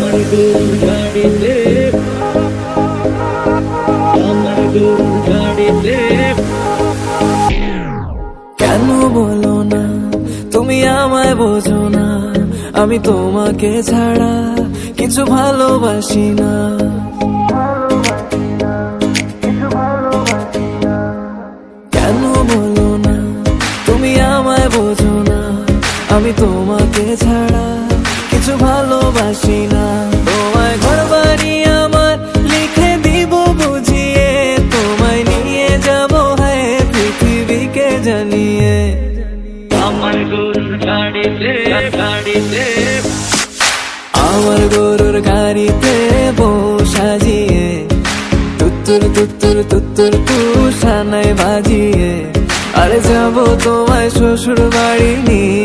আমার গরুর গাড়িতে, আমার গরুর গাড়িতে। কেন বলো না তুমি আমায় বোঝো না, আমি তোমাকে ছাড়া কিছু ভালোবাসি না। কেন বলো না তুমি আমায় বোঝো না, আমি তোমাকে ছাড়া কিছু ভালোবাসি না। তোমায় ঘর বাড়ি আমার লিখে দিব বুঝিয়ে, তোমায় নিয়ে যাবো হ্যাঁ পৃথিবীকে জানিয়ে। আমার গরুর গাড়িতে, গাড়িতে, আমার গরুর গাড়িতে বউ সাজিয়ে, তুত্তুর তুত্তুর তুত্তুর তুষানায় বাজিয়ে, আরে যাবো তোমায় শ্বশুর বাড়ি নিয়ে।